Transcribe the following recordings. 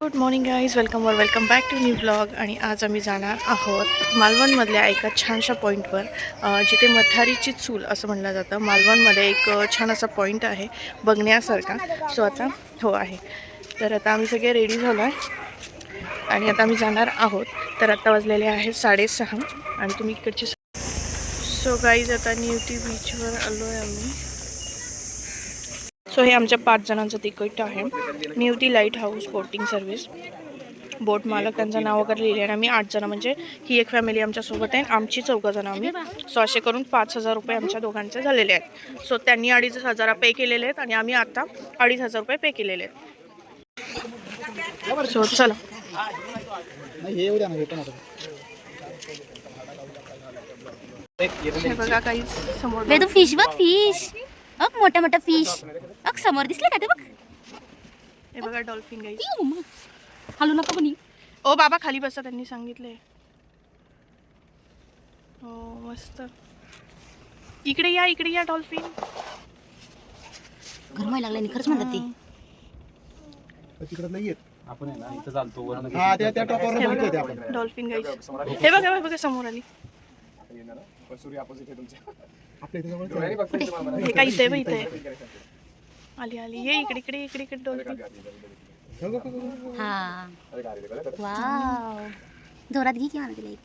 Good morning guys, welcome back to new blog. आणि आज आम्ही जाणार आहोत मालवणमधल्या एका छानशा पॉईंटवर, जिथे मथारीची चूल असं म्हणलं जातं. मालवणमध्ये एक छान असा पॉईंट आहे बघण्यासारखा. सो आता आहे. तर आता आम्ही सगळे रेडी झालो आहे आणि आता आम्ही जाणार आहोत. तर आता वाजलेले आहेत 6:30 आणि तुम्ही इकडची. सो गाईज आता निवती बीचवर आलो आहे आम्ही. सो हे आमच्या 5 जणांचं तिकीट आहे. Nivati lighthouse boating service. Boat मालक त्यांचं नाव वगैरे लिहिले आहे. आम्ही 8 जण, म्हणजे ही एक फॅमिली आमच्यासोबत आहे. आमची 14 जण आम्ही. सो असे करून 5,000 रुपये आमच्या दोघांचे झालेले आहेत. सो त्यांनी 2,500 पे केलेले आहेत आणि आम्ही आता 2,500 रुपये पे केलेले आहेत. सो चला. हे बघा काही समोर फिश बघ, फिश मोठा मोठा फिश समोर दिसले का ते बघ. हे बघा डॉल्फिन गाईस. हलू नका कोणी. ओ बाबा खाली बसा, त्यांनी सांगितले. हो मस्त. इकडे या डॉल्फिन. गरमाय लागला खरंच म्हणतात ते. तिकडे नाहीये आपण आहे ना, इथं चालतो वर. हा त्या टॉपवर बघितलं ते आपण डॉल्फिन गाईस. हे बघा समोर आली. सूर्य अपोजिट आहे तुमच्या. आपल्या इथे जवळ हे काय इथे आली. ये इकडे डॉल्फिन. हा वाव, जोरात घे की मला तिला एक.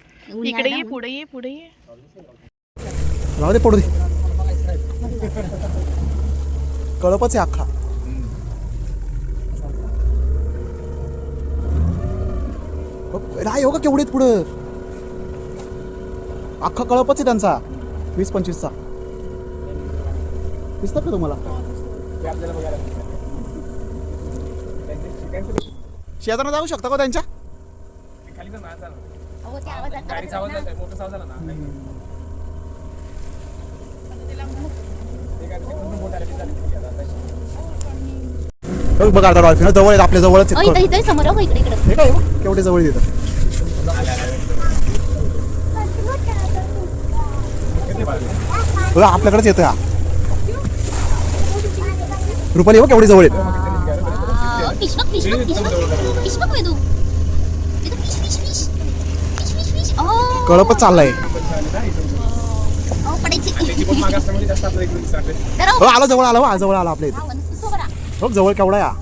इकडे ये, पुढे ये. राहू दे, पडू दे. कळपच आहे अख्खा. राय हो का केवढेत पुढं. अख्खा कळपच आहे त्यांचा 20-25चा. दिसतात का तुम्हाला? शेजारला जाऊ शकता का त्यांच्या? बघा आता डॉल्फिन जवळ आहेत, आपल्या जवळच इथे समोर हो, इकडे हे काय केवढे जवळ येतात. आपल्याकडेच येतं. हा रुपाली हो केवढी जवळ येत. कळपच चाललाय. आलो जवळ आला आपल्या इथे. हो जवळ केवढा या.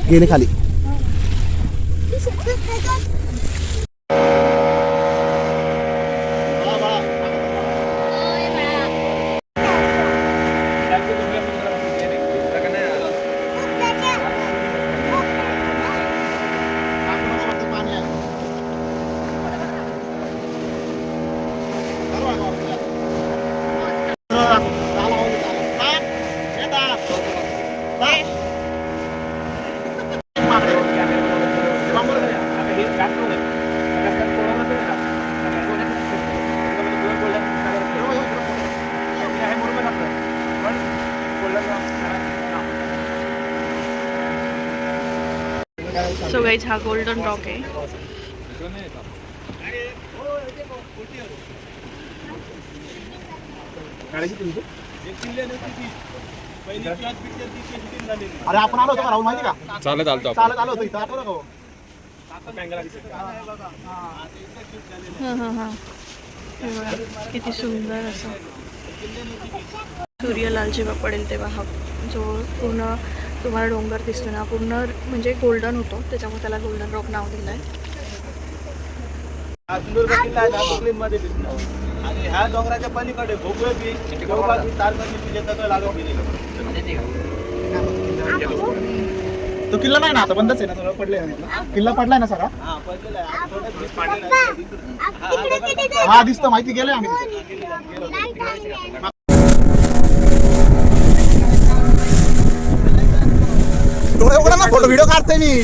गेले खाली. सो गाईज हा गोल्डन रॉक आहे. अरे आपण आलो होतो राहुल, माहिती का? चालत आलो होतो इथं. आठवलं का? किती सुंदर असं सूर्यलाल जेव्हा पडेल तेव्हा हा जो पूर्ण तुम्हाला डोंगर दिसतो ना, पूर्ण म्हणजे गोल्डन होतो. त्याच्यामुळे त्याला गोल्डन रॉक नाव दिलं आहे. आणि ह्या डोंगराच्या पलीकडे भोगवे बीच, लागत गेलेलं. तो किल्ला नाही ना, आता बंदच आहे ना, सगळं पडले. किल्ला पडलाय ना सगळा. हा दिसतं, माहिती गेलोय आम्ही. डोळे उघडा ना, फोटो व्हिडिओ काढते मी.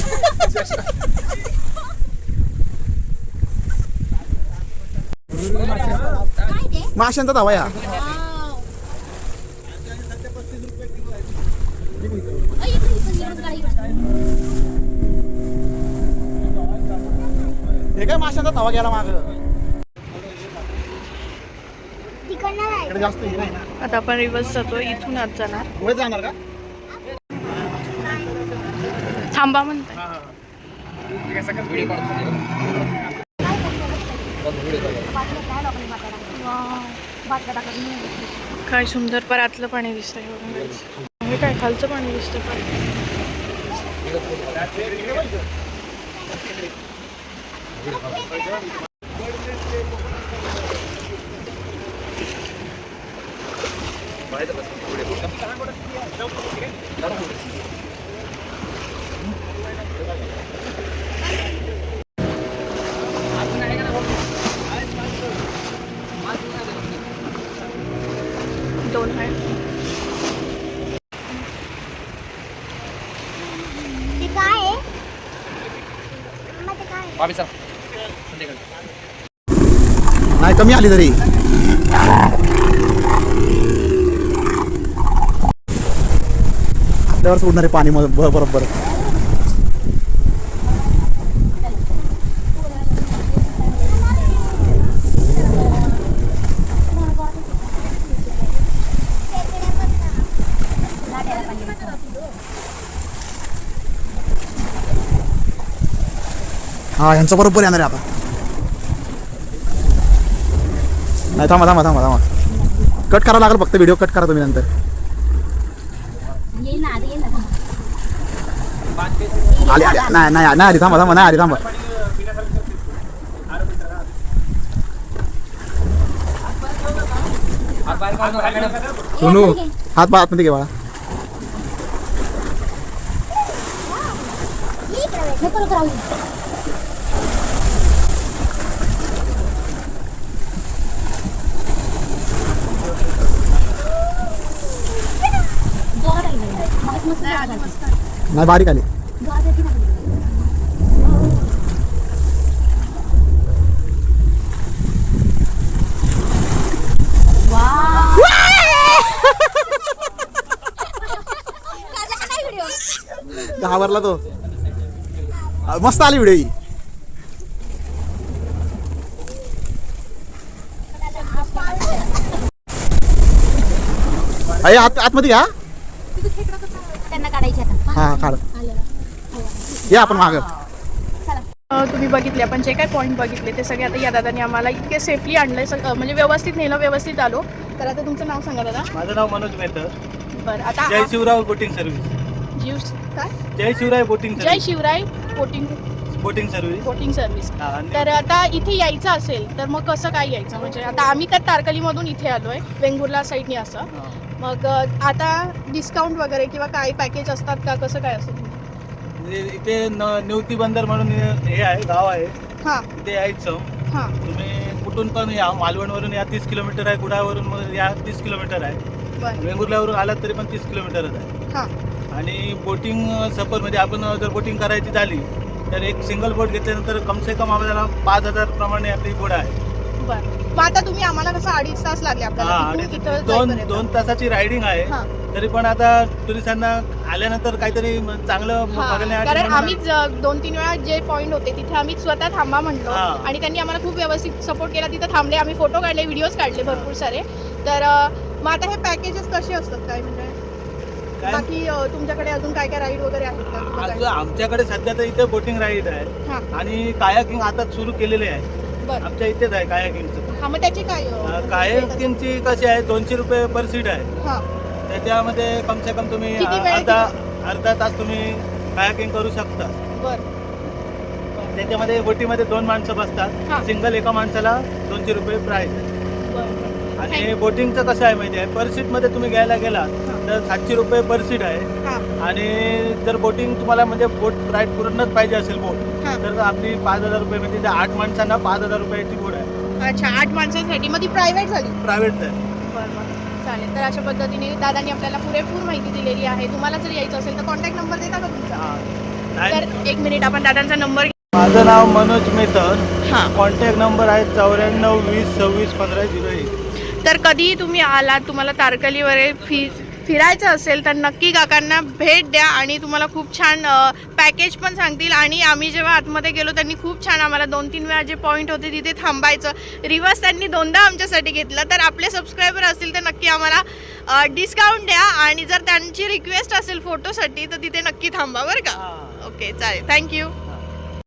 माशांचा धावा या. हे काय माशांचा धावा गेला माग. इकडे जास्त हे नाही ना. आता आपण रिवर्स जातो, इथून आत जाणार. पुढे जाणार का? थांबा म्हणताय. काय सुंदर परातलं पाणी दिसतंय बघा guys. हे काय खालचं पाणी दिसतंय पण. दोन आहे. ते काय आहे? ते काय आहे? नाही कमी आली तरी. आपल्यावर सोडणारे पाणी बरोबर. हा यांच्या बरोबर येणार आहे आता. नाही थांबा. कट करावं लागेल फक्त, व्हिडिओ कट करा तुम्ही नंतर. येईल ना, आधी येईल ना. आली नाही आली. थांबा नाही आली. थांबा. सोनू हात बा आतमध्ये घे बाळा. नको राहू दे. जोरात आहे ना. मस्त जोरात आहे. नाही बारीक आली. जोरात येते ना. घाबरला तो. मस्त आली व्हिडिओ ही. अरे आतमध्ये घ्या. त्यांना काढायची आता. हा काढ. या आपण माग. तुम्ही बघितले, आपण जे काय पॉईंट बघितले ते सगळे आता या दादाने आम्हाला इतके सेफली आणलंय, म्हणजे व्यवस्थित नेलं, व्यवस्थित आलो. तर आता तुमचं नाव सांगा दादा. माझं नाव मनोज मेहतर. बरं आता जय शिवराय बोटिंग सर्व्हिस. काय जय शिवराय बोटिंग जय service. Shivray boating service. Boating service. हा, आणि- तर आता इथे यायचं असेल तर मग कसं काय यायचं? म्हणजे आता आम्ही तर तारकलीमधून इथे आलोय, वेंगुर्ला साईडनी असं. हा. मग आता डिस्काउंट वगैरे किंवा काय पॅकेज असतात का, कसं काय असतं? म्हणजे इथे निवती बंदर म्हणून हे आहे, गाव आहे. हां इथे यायचं. हां तुम्ही कुठून पण या, मालवणवरून या 30 किलोमीटर आहे, कुडाळवरून मग या 30 किलोमीटर आहे, बरं वेंगुर्ल्यावरून आलात तरी पण 30 किलोमीटरच आहे. हां आणि बोटिंग सफर म्हणजे आपण जर बोटिंग करायची झाली तर एक सिंगल बोट घेतल्यानंतर कमसे कम आपल्याला 5,000 प्रमाणे आपली बोट आहे. बरं. मग आता तुम्ही आम्हाला कसं 2.5 तास लागले आपल्याला हा, तिथून आणि इथं दोन जाईपर्यंत? तासाची रायडिंग आहे. हां. तरी पण आता टुरिस्टांना आल्यानंतर काहीतरी चांगलं हां, बघण्यासाठी कारण म्हणून- आम्हीच 2-3 वेळा जे पॉईंट होते तिथे आम्ही स्वतः थांबा म्हणलो हां. आणि त्यांनी आम्हाला खूप व्यवस्थित सपोर्ट केला. तिथं थांबले, आम्ही फोटो काढले, व्हिडिओज काढले भरपूर सारे. तर मग आता हे पॅकेजेस कसे असतात काय, म्हणजे काय? बाकी तुमच्याकडे अजून काय काय राईड वगैरे आहेत का किंवा काय? आज आमच्याकडे सध्या तर इथे बोटिंग राईड आहे हां आणि कायाकिंग आता सुरू केलेले आहे. बरं. आमच्या इथेच आहे कायाकिंगचं. हां मग त्याची काय कायाकिंगची कशी आहे, 200 रुपये पर सीट आहे. हां त्याच्यामध्ये कमसे कम तुम्ही किती वेळ? अर्धा तास तुम्ही कायाकिंग करू शकता. बरं त्याच्यामध्ये बोटीमध्ये 2 माणसं हां. बसतात. सिंगल एका माणसाला 200 रुपये प्राइस आहे. बरं आणि बोटिंगचं कसं आहे माहिती आहे, पर सीटमध्ये तुम्ही घ्यायला गेला तर 700 रुपये पर सीट आहे. हां आणि जर बोटिंग तुम्हाला म्हणजे बोट राईड पूर्णच पाहिजे असेल बोट, हां. तर आपली 5,000 रुपये म्हणजे 8 माणसांना 5,000 रुपयाची बोट आहे. अच्छा 8 माणसांसाठी. मग ती प्रायव्हेट झाली? प्रायव्हेट आहे. बरं बरं चालेल. तर अशा पद्धतीने दादांनी आपल्याला पुरेपूर माहिती दिलेली आहे. तुम्हाला जर यायचं असेल तर कॉन्टॅक्ट नंबर देता का तुमचा? हा. तर 1 मिनिट आपण दादांचा नंबर. माझं नाव मनोज मेहतर. हां कॉन्टॅक्ट नंबर आहे 94 20 26 15 01. तर कधीही तुम्ही आलात, तुम्हाला तारकलीवर फिरायचं असेल तर नक्की काकांना भेट द्या आणि तुम्हाला खूप छान पॅकेज पण सांगतील. आणि आम्ही जेव्हा आतमध्ये गेलो त्यांनी खूप छान आम्हाला 2-3 वेळा जे पॉईंट होते तिथे थांबायचं रिवर्स त्यांनी 2दा आमच्यासाठी घेतलं. तर आपले सबस्क्रायबर असतील तर नक्की आम्हाला डिस्काउंट द्या आणि जर त्यांची रिक्वेस्ट असेल फोटोसाठी तर तिथे नक्की थांबा बरं का. ओके चालेल, थँक्यू.